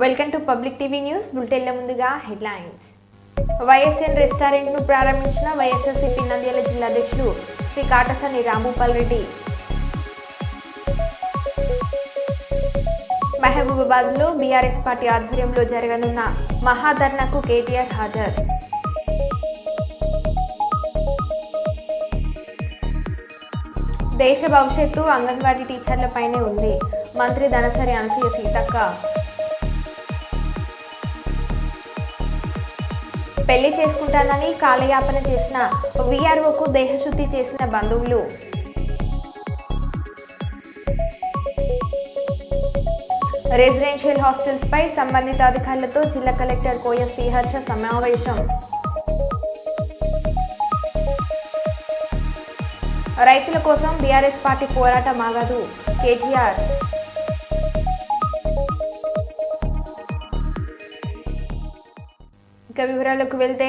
Welcome to public TV news బులెటిన్ల ముందుగా headlines. YSN restaurant ను ప్రారంభించిన వైఎస్ఆర్సీపీ నంద్యాల జిల్లా అధ్యక్షుడు శ్రీ కాటసాని రాంభూపాల్ రెడ్డి. మహబూబాబాద్ లో బీఆర్ఎస్ పార్టీ ఆధ్వర్యంలో జరగనున్న మహాధర్నాకు కేటీఆర్ హాజరు. దేశ భవిష్యత్తు అంగన్వాడీ టీచర్లపైనే ఉంది. మంత్రి ధనసరి అనసూయ సీతక్క. పెళ్లి చేసుకుంటానని కాలయాపన చేసిన వీఆర్ఓకు దేహశుద్ధి చేసిన బంధువులు. రెసిడెన్షియల్ హాస్టల్స్ పై సంబంధిత అధికారులతో జిల్లా కలెక్టర్ కోయ శ్రీహర్ష సమావేశం. రైతుల కోసం బీఆర్ఎస్ పార్టీ పోరాటం ఆగదు కేటీఆర్. ఇక వివరాలకు వెళ్తే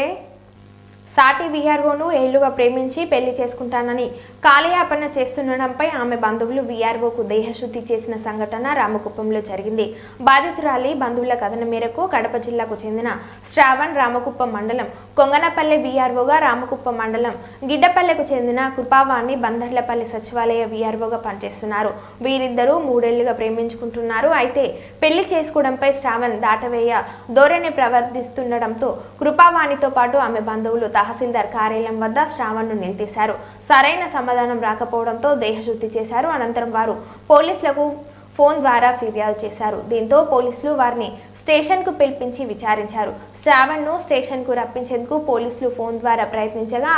సాటి వీఆర్ఓను ఏళ్లుగా ప్రేమించి పెళ్లి చేసుకుంటానని కాలయాపన చేస్తుండడంపై ఆమె బంధువులు వీఆర్ఓకు దేహశుద్ధి చేసిన సంఘటన రామకుప్పంలో జరిగింది. బాధితురాలి బంధువుల కథనం మేరకు కడప జిల్లాకు చెందిన శ్రావణ్ రామకుప్పం మండలం కొంగనపల్లె వీఆర్ఓగా, రామకుప్పం మండలం గిడ్డపల్లెకు చెందిన కృపావాణి బందర్లపల్లి సచివాలయ వీఆర్ఓగా పనిచేస్తున్నారు. వీరిద్దరూ 3 ఏళ్లుగా ప్రేమించుకుంటున్నారు. అయితే పెళ్లి చేసుకోవడంపై శ్రావణ్ దాటవేయ ధోరణి ప్రవర్తిస్తుండటంతో కృపావాణితో పాటు ఆమె బంధువులు తహసీల్దార్ కార్యాలయం వద్ద శ్రావణ్ను నిలదీశారు. సరైన సమాధానం రాకపోవడంతో దేహశుద్ధి చేశారు. అనంతరం వారు పోలీసులకు ఫోన్ ద్వారా ఫిర్యాదు చేశారు. దీంతో పోలీసులు వారిని స్టేషన్కు పిలిపించి విచారించారు. శ్రావణ్ను స్టేషన్కు రప్పించేందుకు పోలీసులు ఫోన్ ద్వారా ప్రయత్నించగా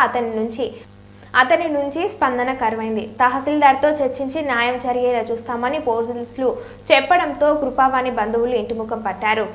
అతని నుంచి స్పందన కరువైంది. తహసీల్దార్తో చర్చించి న్యాయం జరిగేలా చూస్తామని పోలీసులు చెప్పడంతో కృపావాణి బంధువులు ఇంటిముఖం పట్టారు.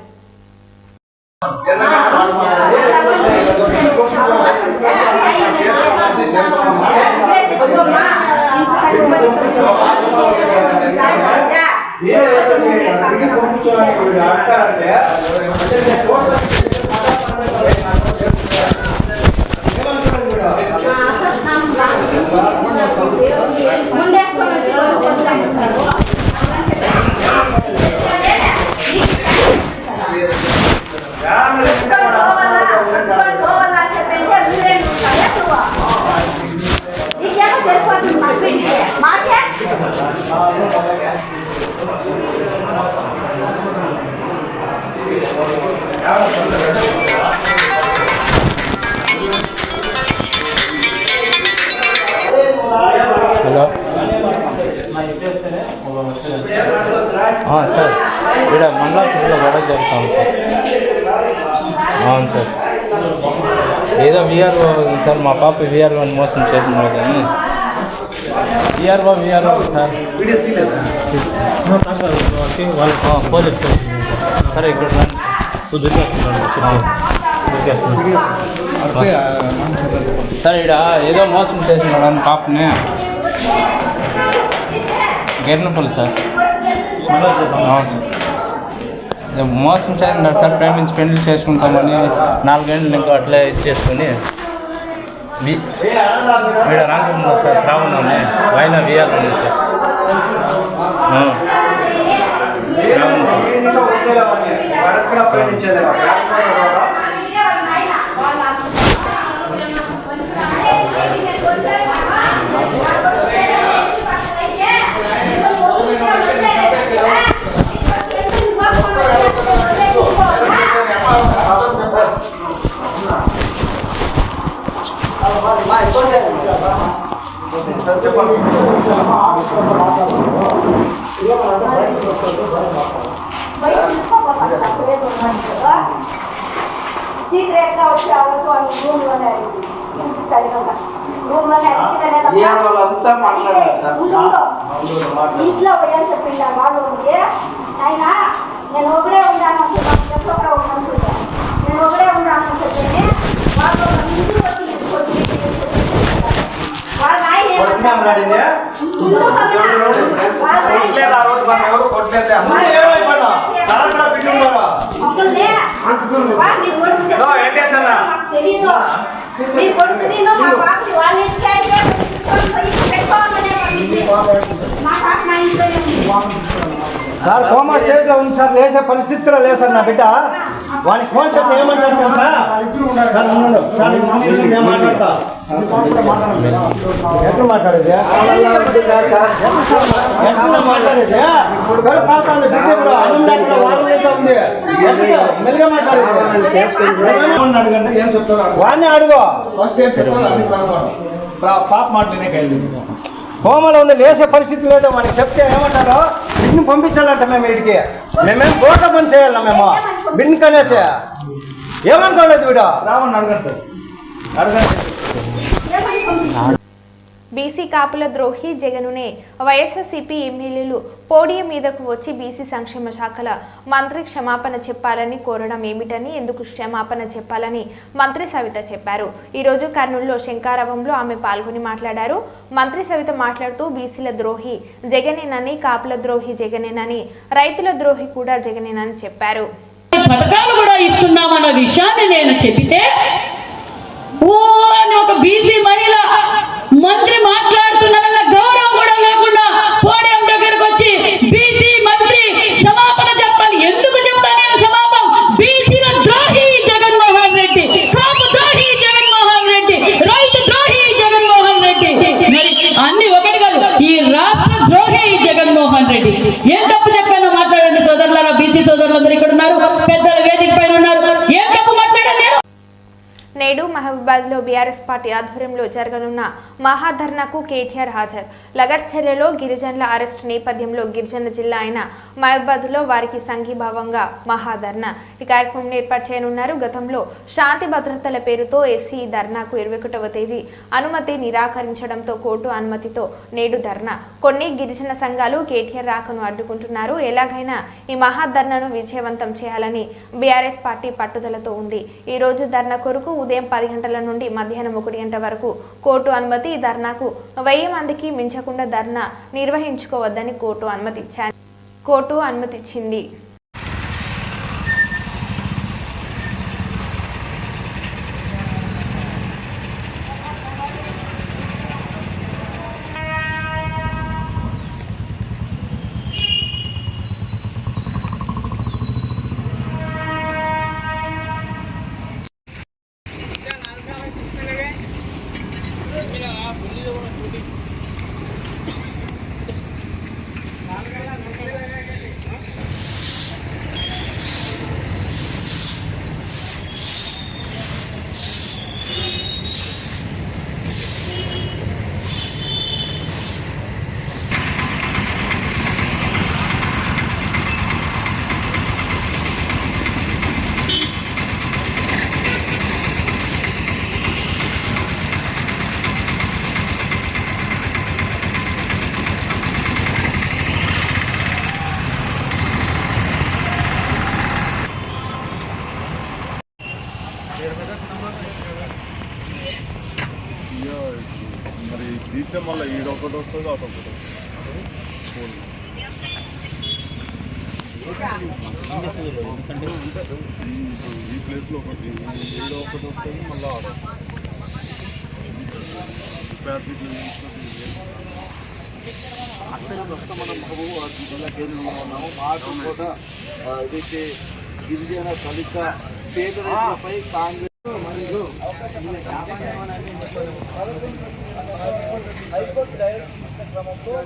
హలో సార్, ఇక్కడ మండలాలో గొడవ జరుగుతాం సార్. అవును సార్, ఏదో వీఆర్ఓ సార్, మా పాప వీఆర్ఓని మోసం చేస్తున్నారు కానీ వీఆర్ఓ సార్ పోలీస్ సరే ఇక్కడ సార్ ఇక్కడ ఏదో మోసం చేస్తున్నాడు పాపని గెర్నపల్లి సార్. అవును సార్, మోసం చేస్తున్నాడు సార్. ప్రేమించి పెళ్లి చేసుకుంటామని 4 ఏళ్ళు ఇంకా అట్లా ఇచ్చేసుకుని వీడ రానుకుంటున్నారు సార్. శ్రావణంని వైనా వీఆర్ఓని సార్. శ్రావణం సీక్రెట్ గా వచ్చి రూమ్ లోనే ఇంట్లో పోయని చెప్పింది వాళ్ళు ఉంది. ఆయన నేను ఒకడే ఉన్నాను, నేను ఒకడే ఉన్నాను చెప్పి వాళ్ళు ఇంటికి వచ్చి వాళ్ళ తెలీదు మీ కొడుకుని మా పాపని వాళ్ళ ఇంటికి మా పాప నా ఇంట్లోనే ఉంది. సార్ కోమా స్టేజ్లో ఉంది సార్, లేసే పరిస్థితి కూడా లేదు సార్. నా బిడ్డ వాడిని ఫోన్ చేసి ఏమంటారు సార్? సార్ ఉన్నాడు సార్, నేను మాట్లాడతా. ఎట్లా మాట్లాడేది? ఎట్లా మాట్లాడేది? గడుపు మాట్లాడేది బిడ్డ ఇప్పుడు అన్నం లేకుండా వారం లేసా ఉంది. మెల్లిగా మాట్లాడేది. అడగండి ఏం చెప్తారు వాడిని అడుగు. పాప మాటలేనే కలిగి కోమలో ఉంది, లేసే పరిస్థితి లేదు. మనకి చెప్తే ఏమంటారో బిడ్ని పంపించాలంట. మేము వీడికి మేమేం కోట పని చేయాలన్నా మేము బిడ్ని కనేసి ఏమనుకోలేదు వీడు. రావని అడగండి సార్, అడగండి. బీసీ కాపుల ద్రోహి జగనునే వైఎస్ఆర్సీపీ ఎమ్మెల్యేలు పోడియం మీదకు వచ్చి బీసీ సంక్షేమ శాఖల మంత్రి క్షమాపణ చెప్పాలని కోరడం ఏమిటని, ఎందుకు క్షమాపణ చెప్పాలని మంత్రి సవిత చెప్పారు. ఈరోజు కర్నూలులో శంకారావంలో ఆమె పాల్గొని మాట్లాడారు. మంత్రి సవిత మాట్లాడుతూ బీసీల ద్రోహి జగనేనని, కాపుల ద్రోహి జగనేనని, రైతుల ద్రోహి కూడా జగనేనని చెప్పారు. పథకాలు కూడా ఇస్తున్నామన్న విషయాన్ని నేను చెబితే ఓ అని ఒక బీసీ మహిళ మంత్రి మాట్లాడుతున్నారన్న గౌరవం కూడా లేకుండా పోడియం దగ్గరకు వచ్చి బీసీ మంత్రి క్షమాపణ చెప్పాలి. ఎందుకు చెప్తాను నేను క్షమాపణ? బీసీల ద్రోహి జగన్మోహన్ రెడ్డి, కాపు ద్రోహి జగన్మోహన్ రెడ్డి, రైతు ద్రోహి జగన్మోహన్ రెడ్డి, మరి అన్ని ఒకటి కాదు, ఈ రాష్ట్ర ద్రోహి జగన్మోహన్ రెడ్డి. ఏం తప్పు చెప్పానో మాట్లాడండి సోదరులారా. బీసీ సోదరులందరూ ఇక్కడ ఉన్నారు, పెద్దల వేదిక పైన ఉన్నారు. ఏం తప్పు మాట్లాడండి? నేడు మహబూబాబాద్లో బీఆర్ఎస్ పార్టీ ఆధ్వర్యంలో జరగనున్న మహాధర్నాకు కేటీఆర్ హాజరు. లగర్చెర్లలో గిరిజనుల అరెస్టు నేపథ్యంలో గిరిజన జిల్లా అయిన మహబూబాబాద్లో వారికి సంఘీభావంగా మహాధర్నా ఈ కార్యక్రమం ఏర్పాటు చేయనున్నారు. గతంలో శాంతి భద్రతల పేరుతో ఎస్సీ ధర్నాకు 21వ తేదీ అనుమతి నిరాకరించడంతో కోర్టు అనుమతితో నేడు ధర్నా. కొన్ని గిరిజన సంఘాలు కేటీఆర్ రాకను అడ్డుకుంటున్నారు. ఎలాగైనా ఈ మహాధర్నాను విజయవంతం చేయాలని బీఆర్ఎస్ పార్టీ పట్టుదలతో ఉంది. ఈ రోజు ధర్నా కొరకు ఉదయం 10 గంటల నుండి మధ్యాహ్నం 1 గంట వరకు కోర్టు అనుమతి. ఈ ధర్నాకు 1000 మందికి మించకుండా ధర్నా నిర్వహించుకోవద్దని కోర్టు అనుమతిచ్చింది. మరి దీంట్లో మళ్ళీ ఈడొకటి వస్తుంది అదొకటి ఈ ప్లేస్లో ఒకటి ఈడ ఒకటి వస్తుంది మళ్ళీ ఆడ అక్కడ వస్తే మనం జిల్లా కేంద్రంలో ఉన్నాము. మాకు కూడా ఏదైతే గిరిజన దళిత పేదరికపై కాంగ్రెస్ మరియు హైకోర్టు డైరెక్ట్ ఇచ్చిన క్రమంలో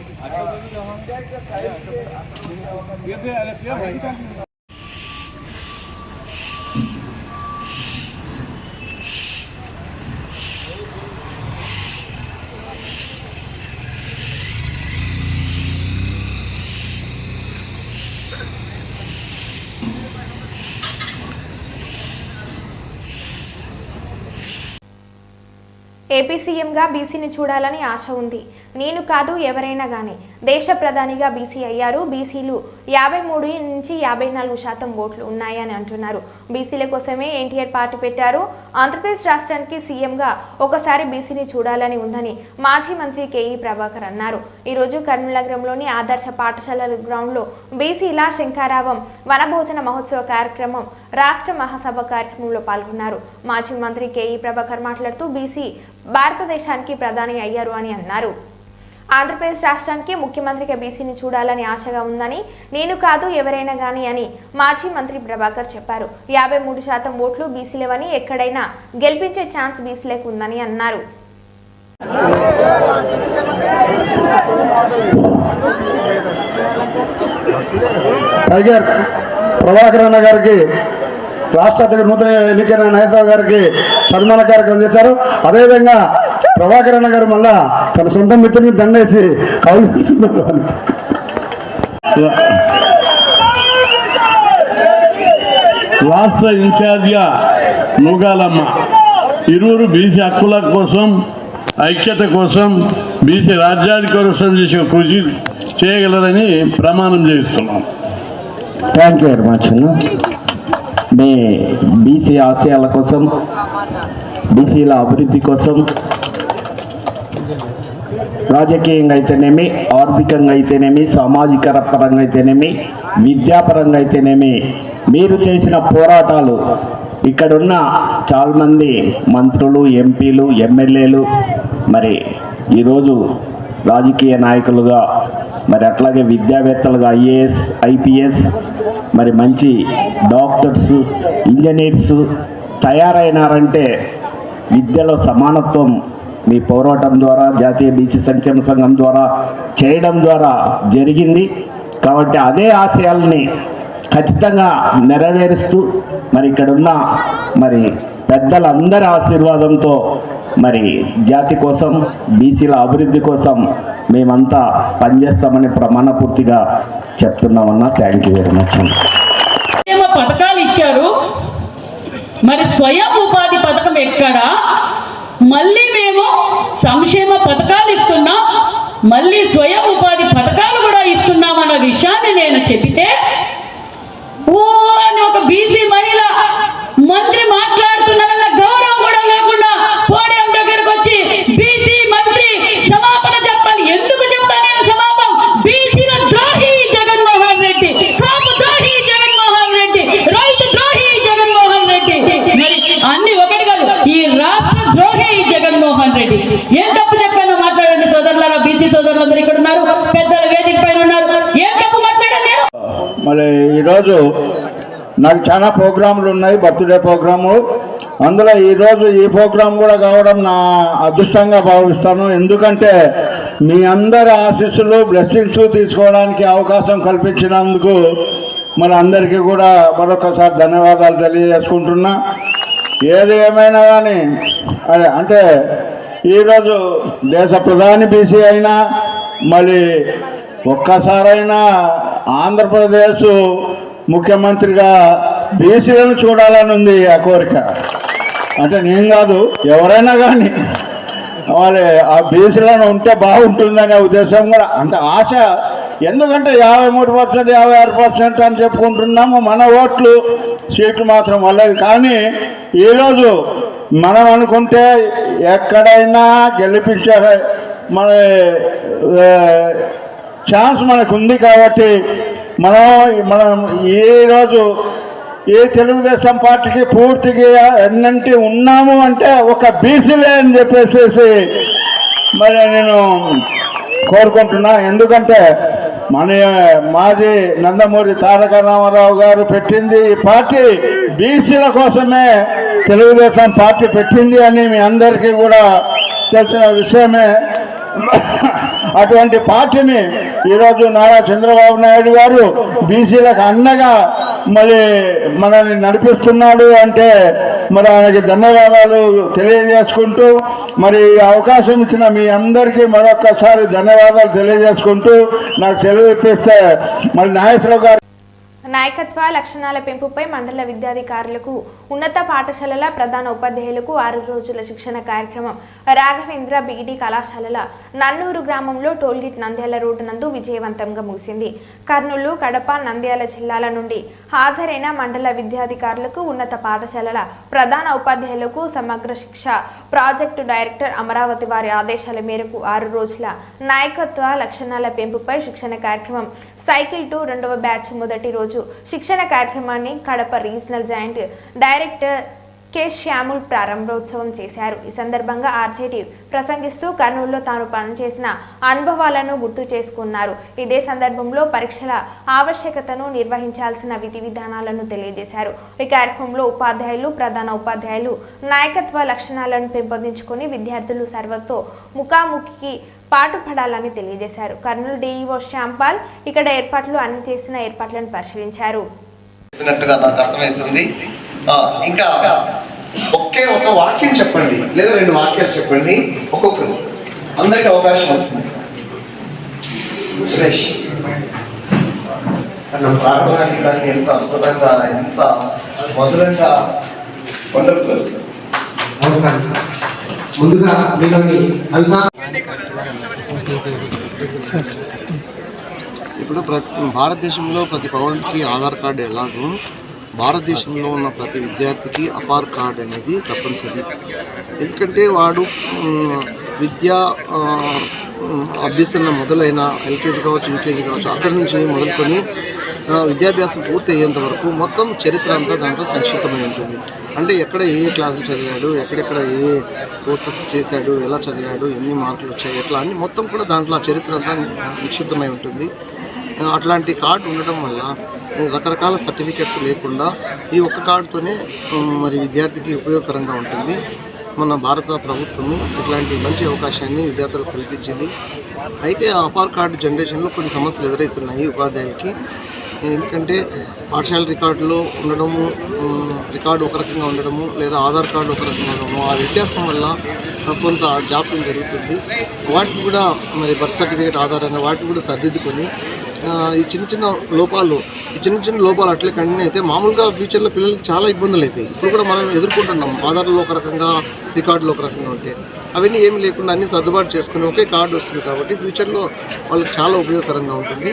ఏపీ సీఎంగా బీసీని చూడాలని ఆశ ఉంది. నేను కాదు ఎవరైనా కానీ దేశ ప్రధానిగా బీసీ అయ్యారు. బీసీలు 53 నుంచి 54% ఓట్లు ఉన్నాయని అంటున్నారు. బీసీల కోసమే ఎన్టీఆర్ పార్టీ పెట్టారు. ఆంధ్రప్రదేశ్ రాష్ట్రానికి సీఎంగా ఒకసారి బీసీని చూడాలని ఉందని మాజీ మంత్రి కేఈ ప్రభాకర్ అన్నారు. ఈరోజు కర్నూలు నగరంలోని ఆదర్శ పాఠశాలల గ్రౌండ్లో బీసీల శంఖారావం వనభోజన మహోత్సవ కార్యక్రమం రాష్ట్ర మహాసభ కార్యక్రమంలో పాల్గొన్నారు. మాజీ మంత్రి కేఈ ప్రభాకర్ మాట్లాడుతూ బీసీ భారతదేశానికి ప్రధాని అయ్యారు అని అన్నారు. ఆంధ్రప్రదేశ్ రాష్ట్రానికి ముఖ్యమంత్రిగా బీసీని చూడాలని ఆశగా ఉందని, నేను కాదు ఎవరైనా గాని అని మాజీ మంత్రి ప్రభాకర్ చెప్పారు. 53% ఓట్లు బీసీలవని, ఎక్కడైనా గెలిపించే ఛాన్స్ బీసీలకు ఉందని అన్నారు. టైగర్ ప్రభాకర్ అన్న గారికి, రాష్ట్ర అధ్యక్షుడు నూతన ఎన్నికైన నాగేశ్వరరావు గారికి సన్మాన కార్యక్రమం చేశారు. అదేవిధంగా ప్రభాకర్ అన్న గారు మళ్ళా తన సొంత మిత్రుని దండేసి కౌలిస్తున్నారు. రాష్ట్ర ఇన్ఛార్జిగా నూగాలమ్మ ఇరువురు బీసీ హక్కుల కోసం, ఐక్యత కోసం, బీసీ రాజ్యాధికారి కోసం చేసే కృషి చేయగలరని ప్రమాణం చేస్తున్నాం. Thank you very much. Me BC ఆశయాల కోసం, బీసీల అభివృద్ధి కోసం, రాజకీయంగా అయితేనేమి, ఆర్థికంగా అయితేనేమి, సామాజిక పరంగా అయితేనేమి, విద్యాపరంగా అయితేనేమి మీరు చేసిన పోరాటాలు ఇక్కడున్న చాలామంది మంత్రులు, ఎంపీలు, ఎమ్మెల్యేలు మరి ఈరోజు రాజకీయ నాయకులుగా, మరి అట్లాగే విద్యావేత్తలుగా ఐఏఎస్, ఐపీఎస్, మరి మంచి డాక్టర్స్, ఇంజనీర్స్ తయారైనారంటే విద్యలో సమానత్వం మీ పోరాటం ద్వారా, జాతీయ బీసీ సంక్షేమ సంఘం ద్వారా చేయడం ద్వారా జరిగింది. కాబట్టి అదే ఆశయాల్ని ఖచ్చితంగా నెరవేరుస్తూ మరి ఇక్కడున్న మరి పెద్దలందరి ఆశీర్వాదంతో మరి జాతి కోసం, బీసీల అభివృద్ధి కోసం మేమంతా పనిచేస్తామని ప్రమాణపూర్తిగా చెప్తున్నామన్నా. Thank you very much. పథకాలు ఇచ్చారు, మరి స్వయం ఉపాధి పథకం ఎక్కడా? మళ్ళీ మేము సంక్షేమ పథకాలు ఇస్తున్నాం, మళ్ళీ స్వయం ఉపాధి పథకాలు కూడా ఇస్తున్నామన్న విషయాన్ని నేను చెబితే ఓ అని ఒక బీసీ మహిళ మంత్రి మాట్లాడుతున్నారన్న గౌరవం కూడా లేకుండా పోడియం దగ్గరకు వచ్చి బీసీ మంత్రి క్షమాపణ చెప్పాలి. ఎందుకు చెప్తాను నేను క్షమాపణ? బీసీల ద్రోహి జగన్మోహన్ రెడ్డి, కాపు ద్రోహి జగన్మోహన్ రెడ్డి, రైతు ద్రోహి జగన్మోహన్ రెడ్డి, మరి అన్ని ఒకటి కాదు, ఈ రాష్ట్ర ద్రోహి జగన్మోహన్ రెడ్డి. ఏం తప్పు చెప్పానో మాట్లాడండి సోదరులారా, బీసీ సోదరులందరూ ఇక్కడ ఉన్నారు, పెద్దల వేదిక పైన ఉన్నారు. ఏం తప్పు మాట్లాడండి? మళ్ళీ ఈరోజు నాకు చాలా ప్రోగ్రాంలు ఉన్నాయి, బర్త్డే ప్రోగ్రాము. అందులో ఈరోజు ఈ ప్రోగ్రాం కూడా కావడం నా అదృష్టంగా భావిస్తాను. ఎందుకంటే మీ అందరి ఆశీస్సులు, బ్లెస్సింగ్స్ తీసుకోవడానికి అవకాశం కల్పించినందుకు మన అందరికీ కూడా మరొకసారి ధన్యవాదాలు తెలియజేసుకుంటున్నా. ఏది ఏమైనా కానీ అంటే ఈరోజు దేశ ప్రధాని బీసీ అయినా, మళ్ళీ ఒక్కసారైనా ఆంధ్రప్రదేశ్ ముఖ్యమంత్రిగా బీసీలను చూడాలని ఉంది ఆ కోరిక. అంటే నేను కాదు, ఎవరైనా కానీ వాళ్ళ ఆ బీసీలను ఉంటే బాగుంటుందనే ఉద్దేశం కూడా, అంటే ఆశ. ఎందుకంటే 53%, 56% అని చెప్పుకుంటున్నాము, మన ఓట్లు సీట్లు మాత్రం వాళ్ళవి. కానీ ఈరోజు మనం అనుకుంటే ఎక్కడైనా గెలిపించే మన ఛాన్స్ మనకు ఉంది. కాబట్టి మనం ఈరోజు ఈ తెలుగుదేశం పార్టీకి పూర్తిగా ఎన్నంటి ఉన్నాము అంటే ఒక బీసీలే అని చెప్పేసి మరి నేను కోరుకుంటున్నా. ఎందుకంటే మన మాజీ నందమూరి తారక రామారావు గారు పెట్టింది ఈ పార్టీ బీసీల కోసమే తెలుగుదేశం పార్టీ పెట్టింది అని మీ అందరికీ కూడా తెలిసిన విషయమే. అటువంటి పార్టీని ఈరోజు నారా చంద్రబాబు నాయుడు గారు బీసీలకు అండగా మరి మనల్ని నడిపిస్తున్నాడు అంటే మరి ఆయనకి ధన్యవాదాలు తెలియజేసుకుంటూ, మరి అవకాశం ఇచ్చిన మీ అందరికీ మరొక్కసారి ధన్యవాదాలు తెలియజేసుకుంటూ నాకు సెలవు ఇప్పిస్తే మరి నాగేశ్వరరావు గారు నాయకత్వ లక్షణాల పెంపుపై మండల విద్యాధికారులకు, ఉన్నత పాఠశాలల ప్రధాన ఉపాధ్యాయులకు 6 రోజుల శిక్షణ కార్యక్రమం రాఘవేంద్ర బీఈడీ కళాశాలల నన్నూరు గ్రామంలో టోల్గేట్ నంద్యాల రోడ్డు నందు విజయవంతంగా ముగిసింది. కర్నూలు, కడప, నంద్యాల జిల్లాల నుండి హాజరైన మండల విద్యాధికారులకు, ఉన్నత పాఠశాలల ప్రధాన ఉపాధ్యాయులకు సమగ్ర శిక్ష ప్రాజెక్టు డైరెక్టర్ అమరావతి వారి ఆదేశాల మేరకు 6 రోజుల నాయకత్వ లక్షణాల పెంపుపై శిక్షణ కార్యక్రమం సైకిల్ టు 2వ బ్యాచ్ మొదటి రోజు శిక్షణ కార్యక్రమాన్ని Kadapa regional joint director K Samuel ప్రారంభోత్సవం చేశారు. ఈ సందర్భంగా ఆర్జేడీ ప్రసంగిస్తూ కర్నూలులో తాను పనిచేసిన అనుభవాలను గుర్తు చేసుకున్నారు. ఇదే సందర్భంలో పరీక్షల ఆవశ్యకతను, నిర్వహించాల్సిన విధి విధానాలను తెలియజేశారు. ఈ కార్యక్రమంలో ఉపాధ్యాయులు, ప్రధాన ఉపాధ్యాయులు నాయకత్వ లక్షణాలను పెంపొందించుకొని విద్యార్థులు సర్వతో ముఖాముఖికి పాటుపడాలని తెలియజేశారు. కర్నూలు డీఈఓ శ్యాంపాల్ ఇక్కడ అన్ని చేసిన ఏర్పాట్లను పరిశీలించారు. నాకు అర్థమవుతుంది. ఇంకా ఒక వాక్యం చెప్పండి లేదా 2 వాక్యాలు చెప్పండి, ఒక్కొక్కరు అందరికి అవకాశం వస్తుంది. సురేష్ ప్రార్థనా గీతాన్ని ఎంత అద్భుతంగా, ఎంత మధురంగా, వండర్ఫుల్. ముందుగా ఇప్పుడు భారతదేశంలో ప్రతి పౌరుడికి ఆధార్ కార్డు ఎలాగో భారతదేశంలో ఉన్న ప్రతి విద్యార్థికి అపార్ కార్డ్ అనేది తప్పనిసరి. ఎందుకంటే వాడు విద్యా అభ్యసన మొదలైన ఎల్కేజీ కావచ్చు, యూకేజీ కావచ్చు, అక్కడి నుంచి మొదలుకొని విద్యాభ్యాసం పూర్తి అయ్యేంత వరకు మొత్తం చరిత్ర అంతా దాంట్లో సంక్షిప్తమై ఉంటుంది. అంటే ఎక్కడ ఏ క్లాసులు చదివాడు, ఎక్కడెక్కడ ఏ కోర్సెస్ చేశాడు, ఎలా చదివాడు, ఎన్ని మార్కులు వచ్చాయి, ఎట్లా అని మొత్తం కూడా దాంట్లో ఆ చరిత్ర అంతా నిక్షిప్తమై ఉంటుంది. అట్లాంటి కార్డు ఉండడం వల్ల రకరకాల సర్టిఫికెట్స్ లేకుండా ఈ ఒక్క కార్డుతోనే మరి విద్యార్థికి ఉపయోగకరంగా ఉంటుంది. మన భారత ప్రభుత్వము ఇట్లాంటి మంచి అవకాశాన్ని విద్యార్థులకు కల్పించింది. అయితే ఆ అపార్ కార్డు జనరేషన్లో కొన్ని సమస్యలు ఎదురవుతున్నాయి ఉపాధ్యాయులకి. ఎందుకంటే పాఠశాల రికార్డులో ఉండడము, రికార్డు ఒక రకంగా ఉండడము, లేదా ఆధార్ కార్డు ఒక రకంగా ఉండడము, ఆ వ్యత్యాసం వల్ల కొంత జాప్యం జరుగుతుంది. వాటిని కూడా మరి బర్త్ సర్టిఫికేట్ ఆధారంగా వాటిని కూడా సర్దిద్దుకొని ఈ చిన్న లోపాలు అట్లే కంటిన్యూ అయితే మామూలుగా ఫ్యూచర్లో పిల్లలకి చాలా ఇబ్బందులు అవుతాయి. ఇప్పుడు కూడా మనం ఎదుర్కొంటున్నాం. ఆధార్లో ఒక రకంగా, రికార్డులో ఒక రకంగా ఉంటే అవన్నీ ఏమి లేకుండా అన్నీ సర్దుబాటు చేసుకుని ఒకే కార్డు వస్తుంది కాబట్టి ఫ్యూచర్లో వాళ్ళకి చాలా ఉపయోగకరంగా ఉంటుంది.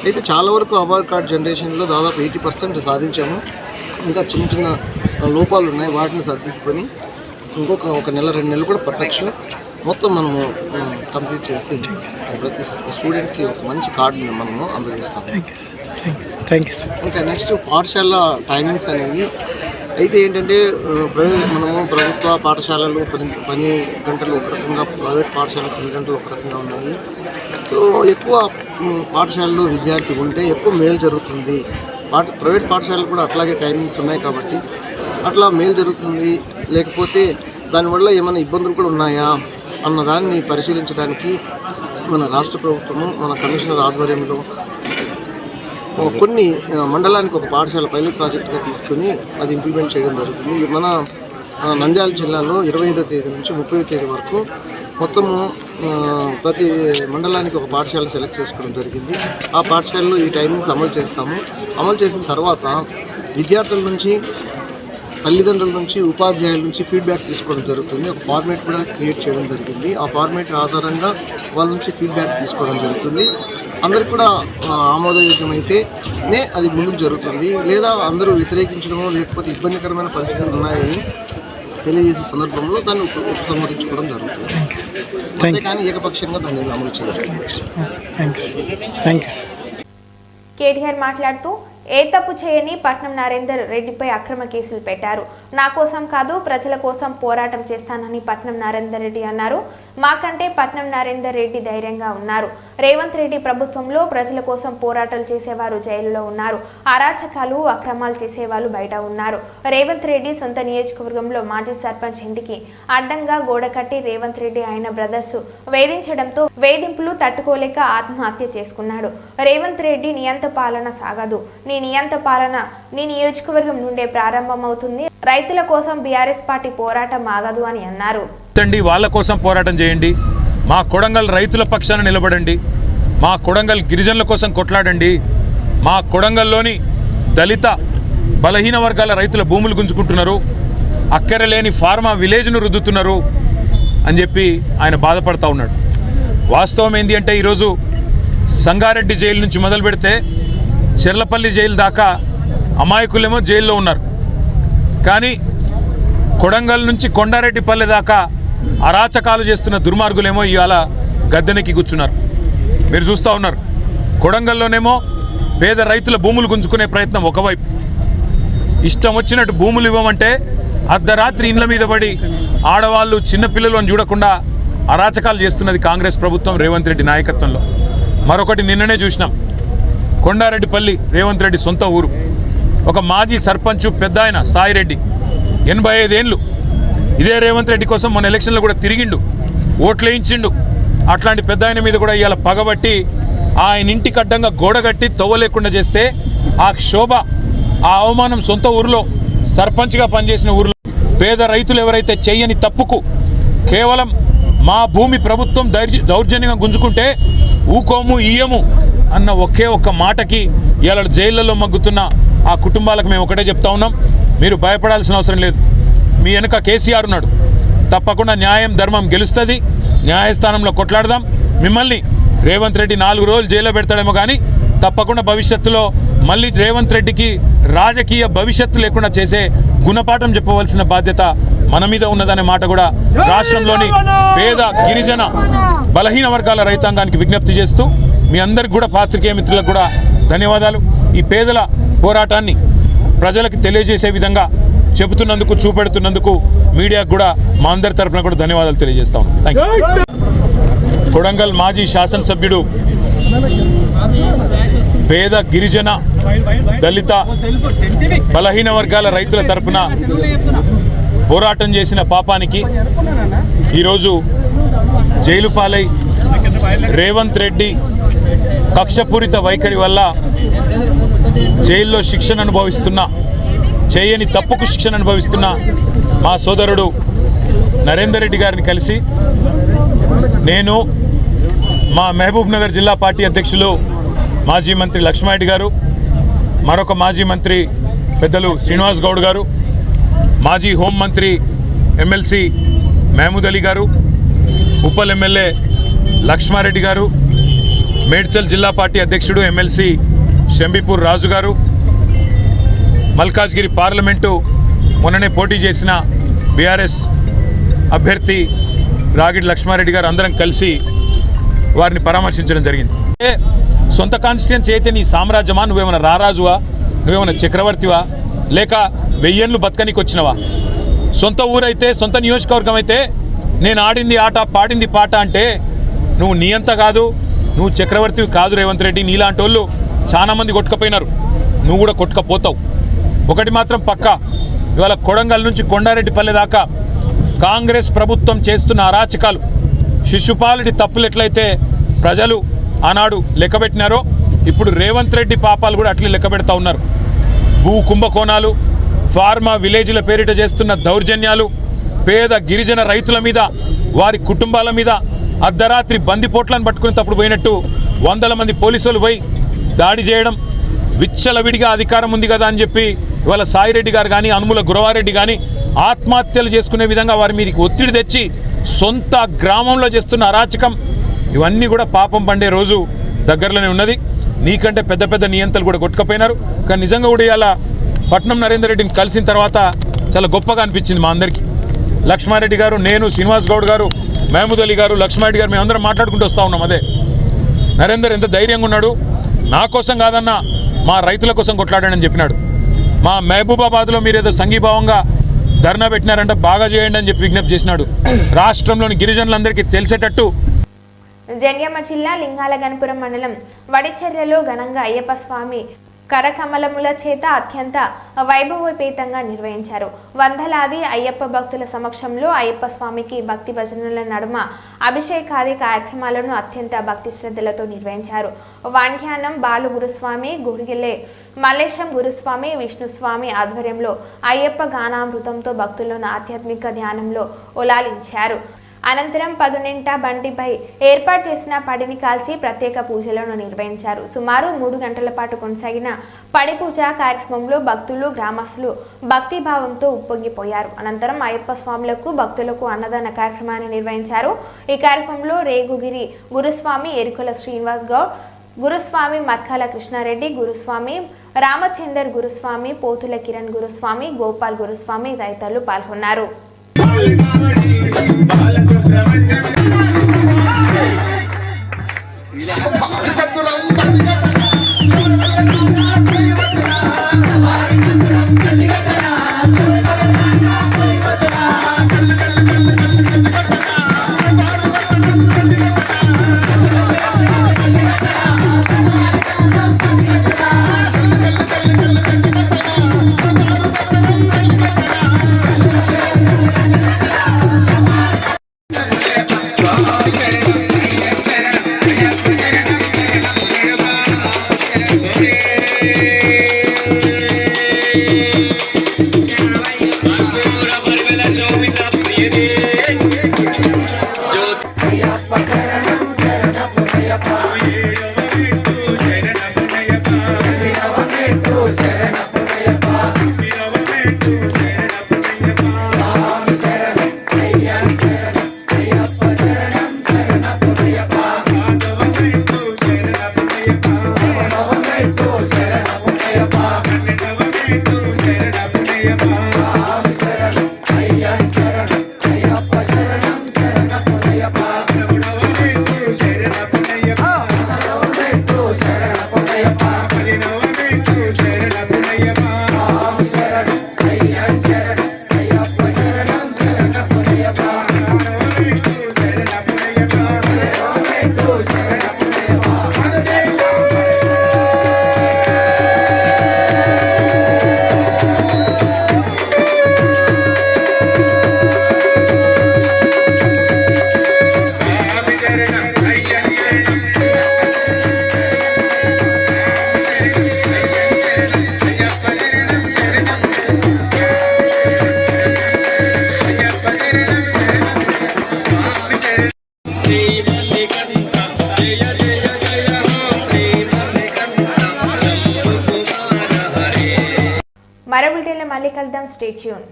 అయితే చాలా వరకు ఆధార్ కార్డు జనరేషన్లో దాదాపు 80% సాధించాము. ఇంకా చిన్న లోపాలు ఉన్నాయి, వాటిని సర్దిద్దుకొని ఒక నెల 2 నెలలు కూడా పట్టచ్చు. మొత్తం మనము కంప్లీట్ చేసి ప్రతి స్టూడెంట్కి ఒక మంచి కార్డుని మనము అందజేస్తాము. ఇంకా నెక్స్ట్ పాఠశాల టైమింగ్స్ అనేవి అయితే ఏంటంటే ప్రభుత్వ పాఠశాలలు 10 గంటలు ఒక రకంగా, ప్రైవేట్ పాఠశాలలు 10 గంటలు ఒక రకంగా ఉన్నాయి. సో ఎక్కువ పాఠశాలలో విద్యార్థి ఉంటే ఎక్కువ మేలు జరుగుతుంది. ప్రైవేట్ పాఠశాలలు కూడా అట్లాగే టైమింగ్స్ ఉన్నాయి కాబట్టి అట్లా మేలు జరుగుతుంది. లేకపోతే దానివల్ల ఏమైనా ఇబ్బందులు కూడా ఉన్నాయా అన్నదాన్ని పరిశీలించడానికి మన రాష్ట్ర ప్రభుత్వము, మన కమిషనర్ ఆధ్వర్యంలో కొన్ని మండలానికి ఒక పాఠశాల పైలట్ ప్రాజెక్టుగా తీసుకుని అది ఇంప్లిమెంట్ చేయడం జరుగుతుంది. మన నంద్యాల జిల్లాలో 25వ తేదీ నుంచి 30వ తేదీ వరకు మొత్తము ప్రతి మండలానికి ఒక పాఠశాల సెలెక్ట్ చేసుకోవడం జరిగింది. ఆ పాఠశాలలో ఈ టైమింగ్స్ అమలు చేస్తాము. అమలు చేసిన తర్వాత విద్యార్థుల నుంచి, తల్లిదండ్రుల నుంచి, ఉపాధ్యాయుల నుంచి ఫీడ్బ్యాక్ తీసుకోవడం జరుగుతుంది. ఒక ఫార్మేట్ కూడా క్రియేట్ చేయడం జరిగింది. ఆ ఫార్మేట్ ఆధారంగా వాళ్ళ నుంచి ఫీడ్బ్యాక్ తీసుకోవడం జరుగుతుంది. అందరికి కూడా ఆమోదయోగ్యమైతేనే అది ముందుకు జరుగుతుంది. లేదా అందరూ వ్యతిరేకించడమో లేకపోతే ఇబ్బందికరమైన పరిస్థితులు ఉన్నాయని తెలియజేసే సందర్భంలో దాన్ని ఉపసంహరించుకోవడం జరుగుతుంది. అంతేకాని ఏకపక్షంగా దాన్ని అమలు చేయడం. కేటీఆర్ మాట్లాడుతూ ఏ తప్పు చేయని పట్నం నరేందర్ రెడ్డిపై అక్రమ కేసులు పెట్టారు. నా కోసం కాదు, ప్రజల కోసం పోరాటం చేస్తానని పట్నం నరేందర్ రెడ్డి అన్నారు. మాకంటే పట్నం నరేందర్ రెడ్డి ధైర్యంగా ఉన్నారు. రేవంత్ రెడ్డి ప్రభుత్వంలో ప్రజల కోసం పోరాటాలు చేసేవారు జైలులో ఉన్నారు. అరాచకాలు, అక్రమాలు చేసేవాళ్ళు బయట ఉన్నారు. రేవంత్ రెడ్డి సొంత నియోజకవర్గంలో మాజీ సర్పంచ్ ఇంటికి అడ్డంగా గోడ కట్టి రేవంత్ రెడ్డి ఆయన బ్రదర్స్ వేధించడంతో వేధింపులు తట్టుకోలేక ఆత్మహత్య చేసుకున్నాడు. రేవంత్ రెడ్డి నియంత పాలన సాగదు. నీ నియంత పాలన నీ నియోజకవర్గం నుండే ప్రారంభమవుతుంది. రైతుల కోసం బీఆర్ఎస్ పార్టీ పోరాటం ఆగదు అని అన్నారు. వాళ్ళ కోసం పోరాటం చేయండి. మా కొడంగల్ రైతుల పక్షాన నిలబడండి. మా కొడంగల్ గిరిజనుల కోసం కొట్లాడండి. మా కొడంగల్లోని దళిత బలహీన వర్గాల రైతుల భూములు గుంజుకుంటున్నారు, అక్కరలేని ఫార్మా విలేజ్ను రుద్దుతున్నారు అని చెప్పి ఆయన బాధపడతా ఉన్నాడు. వాస్తవం ఏంటి అంటే ఈరోజు సంగారెడ్డి జైలు నుంచి మొదలు పెడితే చెర్లపల్లి జైలు దాకా అమాయకులేమో జైల్లో ఉన్నారు. కానీ కొడంగల్ నుంచి కొండారెడ్డిపల్లె దాకా అరాచకాలు చేస్తున్న దుర్మార్గులేమో ఇవాళ గద్దెనెక్కి కూర్చున్నారు. మీరు చూస్తూ ఉన్నారు. కొడంగల్లోనేమో పేద రైతుల భూములు గుంజుకునే ప్రయత్నం ఒకవైపు, ఇష్టం వచ్చినట్టు భూములు ఇవ్వమంటే అర్ధరాత్రి ఇండ్ల మీద పడి ఆడవాళ్ళు చిన్నపిల్లలను చూడకుండా అరాచకాలు చేస్తున్నది కాంగ్రెస్ ప్రభుత్వం రేవంత్ రెడ్డి నాయకత్వంలో. మరొకటి నిన్ననే చూసినాం, కొండారెడ్డిపల్లి రేవంత్ రెడ్డి సొంత ఊరు. ఒక మాజీ సర్పంచ్ పెద్ద ఆయన సాయిరెడ్డి 85 ఏళ్ళు ఇదే రేవంత్ రెడ్డి కోసం మన ఎలక్షన్లో కూడా తిరిగిండు, ఓట్లు వేయించిండు. అట్లాంటి పెద్ద ఆయన మీద కూడా ఇవాళ పగబట్టి ఆయన ఇంటికి అడ్డంగా గోడ కట్టి తవ్వ లేకుండా చేస్తే ఆ శోభ, ఆ అవమానం సొంత ఊరిలో సర్పంచ్గా పనిచేసిన ఊరిలో పేద రైతులు ఎవరైతే చెయ్యని తప్పుకు కేవలం మా భూమి ప్రభుత్వం దౌర్జన్యంగా గుంజుకుంటే ఊకోము ఇయ్యము అన్న ఒకే ఒక్క మాటకి ఇవాళ జైళ్లలో మగ్గుతున్న ఆ కుటుంబాలకు మేము ఒకటే చెప్తా ఉన్నాం, మీరు భయపడాల్సిన అవసరం లేదు. మీ వెనుక కేసీఆర్ ఉన్నాడు, తప్పకుండా న్యాయం ధర్మం గెలుస్తుంది. న్యాయస్థానంలో కొట్లాడదాం. మిమ్మల్ని రేవంత్ రెడ్డి 4 రోజులు జైల్లో పెడతాడేమో కానీ తప్పకుండా భవిష్యత్తులో మళ్ళీ రేవంత్ రెడ్డికి రాజకీయ భవిష్యత్తు లేకుండా చేసే గుణపాఠం చెప్పవలసిన బాధ్యత మన మీద ఉన్నదనే మాట కూడా రాష్ట్రంలోని పేద గిరిజన బలహీన వర్గాల రైతాంగానికి విజ్ఞప్తి చేస్తూ మీ అందరికి కూడా పాత్రికేయ మిత్రులకు కూడా ధన్యవాదాలు. ఈ పేదల పోరాటాన్ని ప్రజలకు తెలియజేసే విధంగా చెబుతున్నందుకు, చూపెడుతున్నందుకు మీడియాకు కూడా మా అందరి తరఫున కూడా ధన్యవాదాలు తెలియజేస్తా ఉన్నాం. Thank you. కొడంగల్ మాజీ శాసనసభ్యుడు పేద గిరిజన దళిత బలహీన వర్గాల రైతుల తరఫున పోరాటం చేసిన పాపానికి ఈరోజు జైలు పాలై రేవంత్ రెడ్డి కక్షపూరిత వైఖరి వల్ల జైల్లో శిక్షణ అనుభవిస్తున్న, చేయని తప్పుకు శిక్షణ అనుభవిస్తున్న మా సోదరుడు నరేందర్ రెడ్డి గారిని కలిసి నేను, మా మహబూబ్ నగర్ జిల్లా పార్టీ అధ్యక్షులు మాజీ మంత్రి లక్ష్మారెడ్డి గారు, మరొక మాజీ మంత్రి పెద్దలు శ్రీనివాస్ గౌడ్ గారు, మాజీ హోంమంత్రి ఎమ్మెల్సీ మహమూద్ అలీ గారు, ఉప్పల్ ఎమ్మెల్యే లక్ష్మారెడ్డి గారు, మేడ్చల్ జిల్లా పార్టీ అధ్యక్షుడు ఎమ్మెల్సీ షంబీపూర్ రాజు గారు, మల్కాజ్గిరి పార్లమెంటు మొన్ననే పోటీ చేసిన బీఆర్ఎస్ అభ్యర్థి రాగిడి లక్ష్మారెడ్డి గారు అందరం కలిసి వారిని పరామర్శించడం జరిగింది. సొంత కాన్స్టిట్యున్సీ అయితే నీ సామ్రాజ్యమా, నువ్వేమైనా రారాజువా, నువ్వేమైనా చక్రవర్తివా, లేక 1000 ఏళ్ళు బతకనికి వచ్చినవా? సొంత ఊరైతే, సొంత నియోజకవర్గం అయితే నేను ఆడింది ఆట పాడింది పాట అంటే నువ్వు నీ అంత కాదు, నువ్వు చక్రవర్తివి కాదు రేవంత్ రెడ్డి. నీలాంటి వాళ్ళు చాలామంది కొట్టుకపోయినారు, నువ్వు కూడా కొట్టుకపోతావు. ఒకటి మాత్రం పక్కా, ఇవాళ కొడంగల్ నుంచి కొండారెడ్డిపల్లి దాకా కాంగ్రెస్ ప్రభుత్వం చేస్తున్న అరాచకాలు, శిశుపాలుడి తప్పులు ఎట్లయితే ప్రజలు ఆనాడు లెక్కబెట్టినారో ఇప్పుడు రేవంత్ రెడ్డి పాపాలు కూడా అట్లే లెక్కబెడతా ఉన్నారు. భూ కుంభకోణాలు, ఫార్మా విలేజ్ల పేరిట చేస్తున్న దౌర్జన్యాలు, పేద గిరిజన రైతుల మీద, వారి కుటుంబాల మీద అర్ధరాత్రి బందిపోట్లను పట్టుకుని తప్పుడు పోయినట్టు 100 మంది పోలీసులు పోయి దాడి చేయడం, విచ్చలవిడిగా అధికారం ఉంది కదా అని చెప్పి ఇవాళ సాయిరెడ్డి గారు కానీ, అనుముల గురవారెడ్డి కానీ ఆత్మహత్యలు చేసుకునే విధంగా వారి మీదకి ఒత్తిడి తెచ్చి సొంత గ్రామంలో చేస్తున్న అరాచకం, ఇవన్నీ కూడా పాపం పండే రోజు దగ్గరలోనే ఉన్నది. నీకంటే పెద్ద పెద్ద నియంతలు కూడా కొట్టుకపోయినారు. కానీ నిజంగా కూడా ఇవాళ పట్నం నరేందర్ రెడ్డిని కలిసిన తర్వాత చాలా గొప్పగా అనిపించింది మా అందరికీ. లక్ష్మారెడ్డి గారు, నేను, శ్రీనివాస్ గౌడ్ గారు, మహమూద్ అలీ గారు, లక్ష్మారెడ్డి గారు మేమందరం మాట్లాడుకుంటూ వస్తూ ఉన్నాం. అదే నరేందర్ ఎంత ధైర్యంగా ఉన్నాడు, నా కోసం కాదన్నా మా రైతుల కోసం కొట్లాడాడని చెప్పినాడు. మా మహబూబాబాద్లో మీరు ఏదో సంఘీభావంగా ధర్నా పెట్టినారంటే బాగా చేయండి అని చెప్పి విజ్ఞప్తి చేసినాడు. రాష్ట్రంలోని గిరిజనులందరికీ తెలిసేటట్టు. జంగ్యామ జిల్లా లింగాలగనపురం మండలం వడిచెర్లలో ఘనంగా అయ్యప్ప స్వామి కరకమలముల చేత అత్యంత వైభవోపేతంగా నిర్వహించారు. వందలాది అయ్యప్ప భక్తుల సమక్షంలో అయ్యప్ప స్వామికి భక్తి భజనల నడుమ అభిషేకాది కార్యక్రమాలను అత్యంత భక్తి శ్రద్ధలతో నిర్వహించారు. వాణ్యానం బాలు గురుస్వామి, గుడిగిల్లే మల్లేశం గురుస్వామి, విష్ణుస్వామి ఆధ్వర్యంలో అయ్యప్ప గానామృతంతో భక్తులను ఆధ్యాత్మిక ధ్యానంలో ఉలాలించారు. అనంతరం 10 బండిపై ఏర్పాటు చేసిన పడిని కాల్చి ప్రత్యేక పూజలను నిర్వహించారు. సుమారు 3 గంటల పాటు కొనసాగిన పడి పూజ కార్యక్రమంలో భక్తులు, గ్రామస్తులు భక్తి భావంతో ఉప్పొంగిపోయారు. అనంతరం అయ్యప్ప స్వాములకు, భక్తులకు అన్నదాన కార్యక్రమాన్ని నిర్వహించారు. ఈ కార్యక్రమంలో రేగుగిరి గురుస్వామి, ఎరుకల శ్రీనివాస్ గౌడ్ గురుస్వామి, మర్కాల కృష్ణారెడ్డి గురుస్వామి, రామచందర్ గురుస్వామి, పోతుల కిరణ్ గురుస్వామి, గోపాల్ గురుస్వామి తదితరులు పాల్గొన్నారు. మరో బులెటిన్లో మళ్ళీ కలుద్దాం. Stay tune.